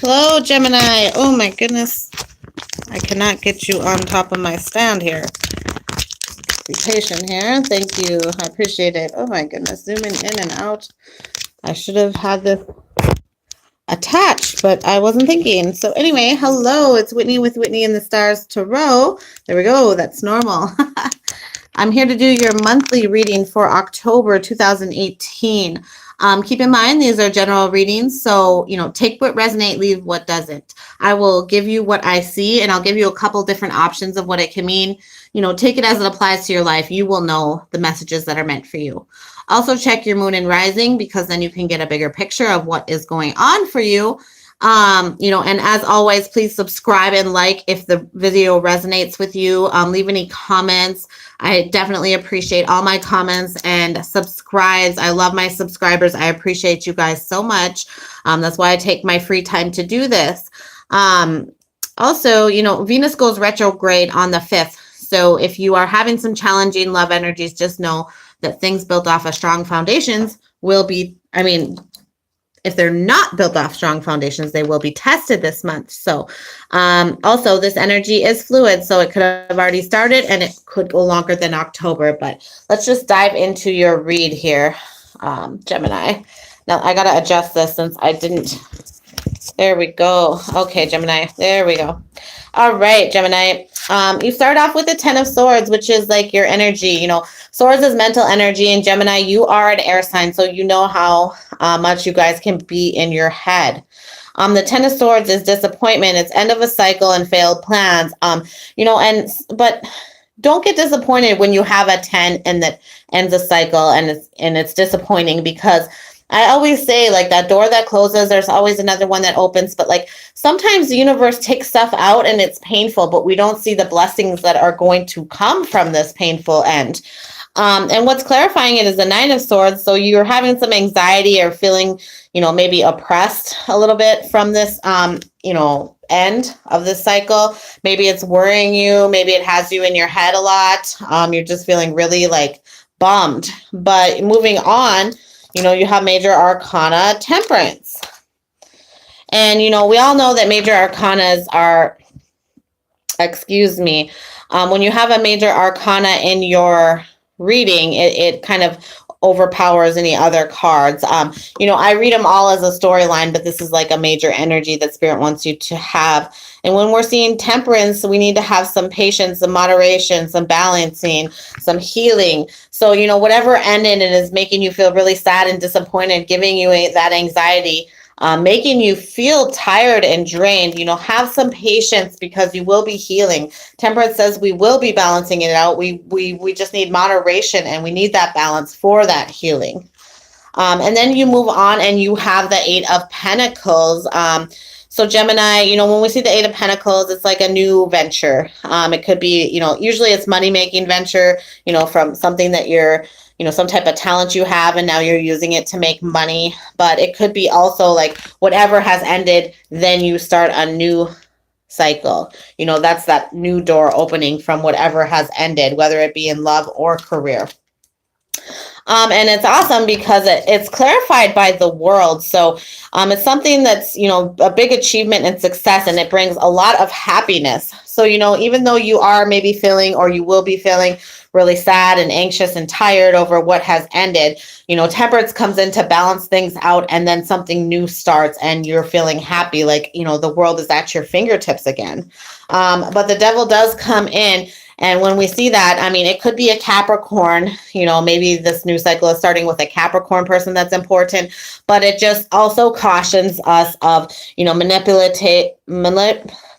Hello, Gemini. Oh my goodness. I cannot get you on top of my stand here. Be patient here. Thank you. I appreciate it. Oh my goodness. Zooming in and out. I should have had this attached, but I wasn't thinking. So anyway, hello. It's Whitney with Whitney in the Stars Tarot. There we go. That's normal. I'm here to do your monthly reading for October 2018. Keep in mind, these are general readings, so, take what resonates, leave what doesn't. I will give you what I see, and I'll give you a couple different options of what it can mean. Take it as it applies to your life. You will know the messages that are meant for you. Also, check your moon and rising, because then you can get a bigger picture of what is going on for you. And as always, please subscribe and like if the video resonates with you. Leave any comments. I definitely appreciate all my comments and subscribes. I love my subscribers. I appreciate you guys so much. That's why I take my free time to do this. Also, Venus goes retrograde on the 5th. So if you are having some challenging love energies, just know that things built off of strong foundations will be, if they're not built off strong foundations, they will be tested this month. So also this energy is fluid, so it could have already started and it could go longer than October. But let's just dive into your read here, Gemini. Now I got to adjust this since I didn't. There we go. Okay, Gemini. There we go. All right, Gemini. You start off with the 10 of Swords, which is like your energy. Swords is mental energy, and Gemini, you are an air sign, so you know how much you guys can be in your head. The 10 of Swords is disappointment. It's end of a cycle and failed plans. But don't get disappointed when you have a 10 and that ends a cycle and it's disappointing, because I always say, like, that door that closes, there's always another one that opens. But like, sometimes the universe takes stuff out and it's painful, but we don't see the blessings that are going to come from this painful end. And what's clarifying it is the 9 of Swords. So you're having some anxiety or feeling, maybe oppressed a little bit from this, end of this cycle. Maybe it's worrying you. Maybe it has you in your head a lot. You're just feeling really like bummed. But moving on, you have major arcana Temperance. And, we all know that major arcanas are, when you have a major arcana in your reading, it kind of overpowers any other cards. I read them all as a storyline, but this is like a major energy that Spirit wants you to have. And when we're seeing Temperance, we need to have some patience, some moderation, some balancing, some healing. So, whatever ended and is making you feel really sad and disappointed, giving you that anxiety, making you feel tired and drained, have some patience, because you will be healing. Temperance says we will be balancing it out. We just need moderation, and we need that balance for that healing. And then you move on and you have the 8 of Pentacles. So Gemini, when we see the 8 of Pentacles, it's like a new venture. It could be, usually it's money-making venture, from something that you're, some type of talent you have, and now you're using it to make money. But it could be also like whatever has ended, then you start a new cycle. That's that new door opening from whatever has ended, whether it be in love or career. And it's awesome because it's clarified by the world. So it's something that's, a big achievement and success, and it brings a lot of happiness. So, even though you are maybe feeling, or you will be feeling really sad and anxious and tired over what has ended, Temperance comes in to balance things out, and then something new starts and you're feeling happy. Like, the world is at your fingertips again. But the Devil does come in. And when we see that, it could be a Capricorn, maybe this new cycle is starting with a Capricorn person that's important, but it just also cautions us of,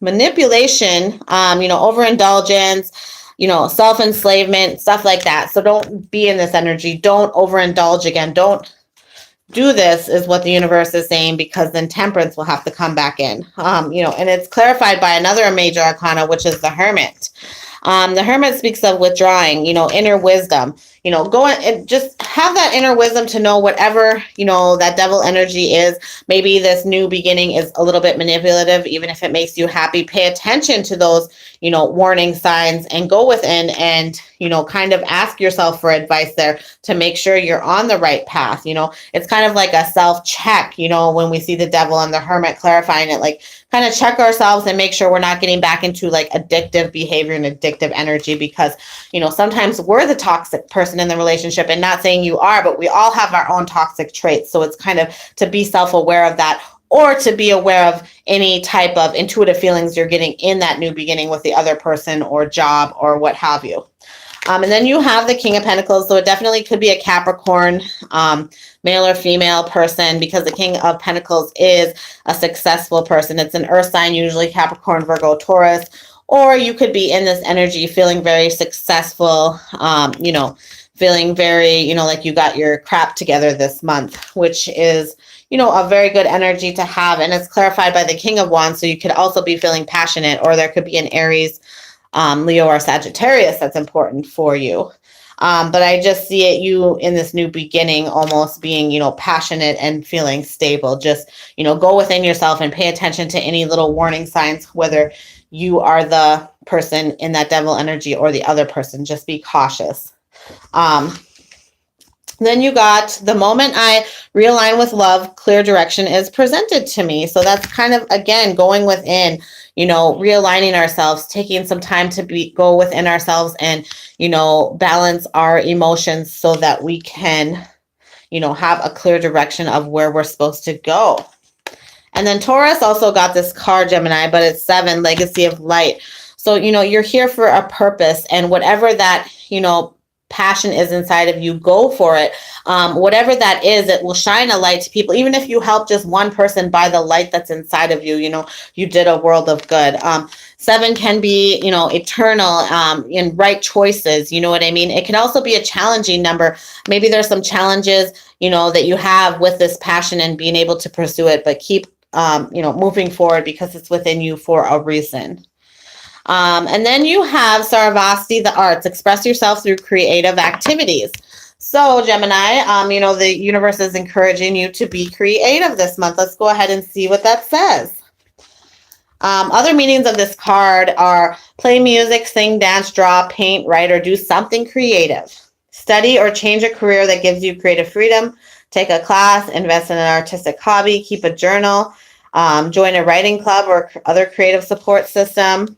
manipulation, overindulgence, self-enslavement, stuff like that. So don't be in this energy. Don't overindulge again. Don't do this, is what the universe is saying, because then Temperance will have to come back in, and it's clarified by another major arcana, which is the Hermit. The Hermit speaks of withdrawing, inner wisdom, go and just have that inner wisdom to know whatever, that devil energy is. Maybe this new beginning is a little bit manipulative, even if it makes you happy. Pay attention to those, warning signs and go within and, kind of ask yourself for advice there to make sure you're on the right path. It's kind of like a self-check, when we see the devil and the Hermit clarifying it, like kind of check ourselves and make sure we're not getting back into like addictive behavior and addictive energy, because, sometimes we're the toxic person in the relationship, and not saying you are, but we all have our own toxic traits. So it's kind of to be self-aware of that, or to be aware of any type of intuitive feelings you're getting in that new beginning with the other person or job or what have you. And then you have the King of Pentacles. So it definitely could be a Capricorn, male or female person, because the King of Pentacles is a successful person. It's an earth sign, usually Capricorn, Virgo, Taurus. Or you could be in this energy feeling very successful, feeling very, like you got your crap together this month, which is, a very good energy to have. And it's clarified by the King of Wands. So you could also be feeling passionate, or there could be an Aries, Leo, or Sagittarius that's important for you. But I just see it, you in this new beginning, almost being, passionate and feeling stable. Just, go within yourself and pay attention to any little warning signs, whether you are the person in that devil energy or the other person. Just be cautious. Then you got the moment I realign with love, clear direction is presented to me. So that's kind of, again, going within, realigning ourselves, taking some time to go within ourselves and, balance our emotions so that we can, have a clear direction of where we're supposed to go. And then Taurus also got this card, Gemini, but it's 7, Legacy of Light. So, you're here for a purpose, and whatever that, passion is inside of you, go for it. Whatever that is, it will shine a light to people. Even if you help just one person by the light that's inside of you, you did a world of good. 7 can be, eternal, in right choices. You know what I mean? It can also be a challenging number. Maybe there's some challenges, that you have with this passion and being able to pursue it, but keep, moving forward because it's within you for a reason. And then you have Saravasti, the arts, express yourself through creative activities. So Gemini, the universe is encouraging you to be creative this month. Let's go ahead and see what that says. Other meanings of this card are play music, sing, dance, draw, paint, write, or do something creative. Study or change a career that gives you creative freedom. Take a class, invest in an artistic hobby, keep a journal, join a writing club or other creative support system.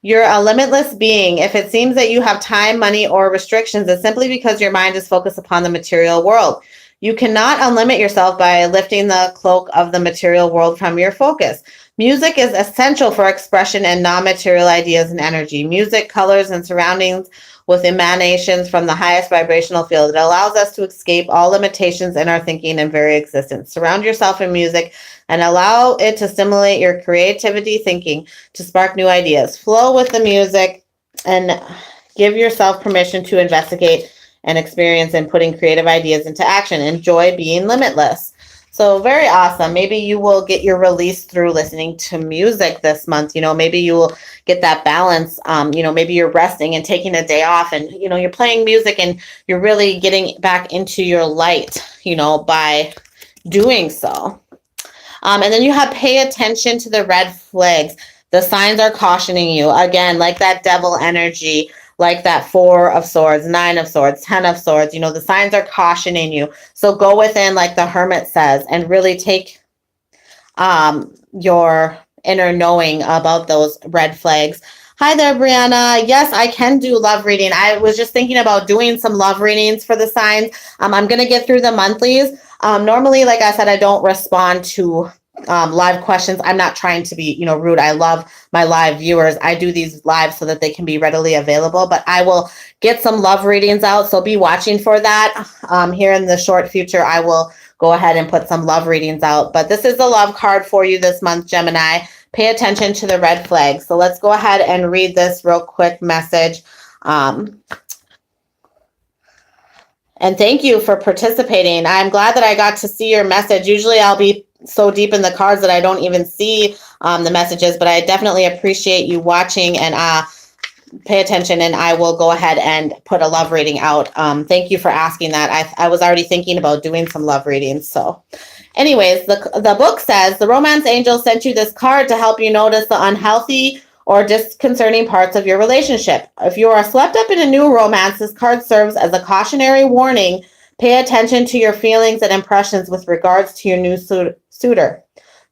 You're a limitless being. If it seems that you have time, money, or restrictions, it's simply because your mind is focused upon the material world. You cannot unlimit yourself by lifting the cloak of the material world from your focus. Music is essential for expression and non-material ideas and energy. Music, colors, and surroundings with emanations from the highest vibrational field. It allows us to escape all limitations in our thinking and very existence. Surround yourself in music and allow it to stimulate your creativity thinking to spark new ideas. Flow with the music and give yourself permission to investigate and experience and putting creative ideas into action. Enjoy being limitless. So very awesome. Maybe you will get your release through listening to music this month. Maybe you will get that balance. Maybe you're resting and taking a day off and, you're playing music and you're really getting back into your light, by doing so. And then you have pay attention to the red flags. The signs are cautioning you. Again, like that devil energy, like that 4 of Swords, 9 of Swords, 10 of Swords, the signs are cautioning you. So go within, like the Hermit says, and really take your inner knowing about those red flags. Hi there, Brianna. Yes, I can do love reading. I was just thinking about doing some love readings for the signs. I'm going to get through the monthlies. Normally, like I said, I don't respond to live questions. I'm not trying to be, rude. I love my live viewers. I do these lives so that they can be readily available, but I will get some love readings out. So be watching for that. Here in the short future, I will go ahead and put some love readings out, but this is the love card for you this month, Gemini. Pay attention to the red flags. So let's go ahead and read this real quick message. And thank you for participating. I'm glad that I got to see your message. Usually I'll be so deep in the cards that I don't even see the messages, but I definitely appreciate you watching and pay attention, and I will go ahead and put a love reading out. Thank you for asking that. I was already thinking about doing some love readings. So anyways, the book says the romance angel sent you this card to help you notice the unhealthy or disconcerting parts of your relationship. If you are swept up in a new romance, this card serves as a cautionary warning. Pay attention to your feelings and impressions with regards to your new suitor.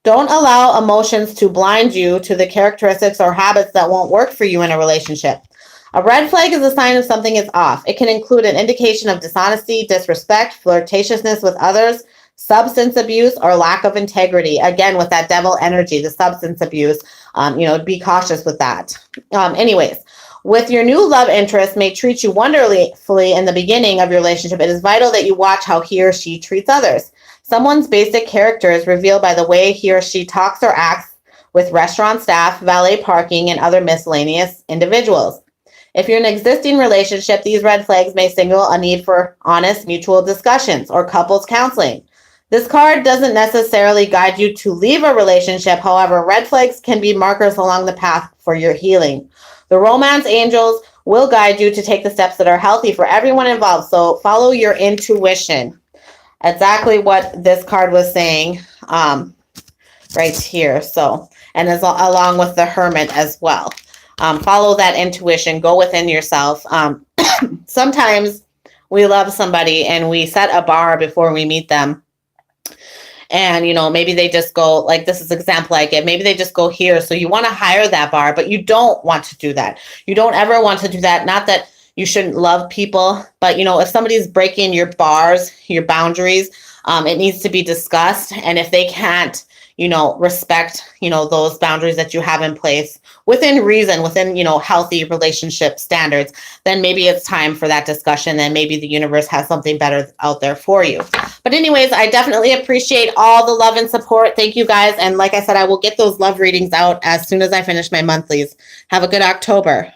Don't allow emotions to blind you to the characteristics or habits that won't work for you in a relationship. A red flag is a sign of something is off. It can include an indication of dishonesty, disrespect, flirtatiousness with others, substance abuse, or lack of integrity. Again, with that devil energy, the substance abuse, be cautious with that. Anyways, with your new love interest may treat you wonderfully in the beginning of your relationship, it is vital that you watch how he or she treats others. Someone's basic character is revealed by the way he or she talks or acts with restaurant staff, valet parking, and other miscellaneous individuals. If you're in an existing relationship, these red flags may signal a need for honest mutual discussions or couples counseling. This card doesn't necessarily guide you to leave a relationship. However, red flags can be markers along the path for your healing. The romance angels will guide you to take the steps that are healthy for everyone involved. So follow your intuition. Exactly what this card was saying right here. So, and along with the hermit as well. Follow that intuition. Go within yourself. Sometimes we love somebody and we set a bar before we meet them. And, maybe they just go, like this is the example I give, maybe they just go here. So you want to hire that bar, but you don't want to do that. You don't ever want to do that. Not that you shouldn't love people, but, if somebody's breaking your bars, your boundaries, it needs to be discussed. And if they can't, respect, those boundaries that you have in place within reason, within, healthy relationship standards, then maybe it's time for that discussion. And maybe the universe has something better out there for you. But anyways, I definitely appreciate all the love and support. Thank you guys. And like I said, I will get those love readings out as soon as I finish my monthlies. Have a good October.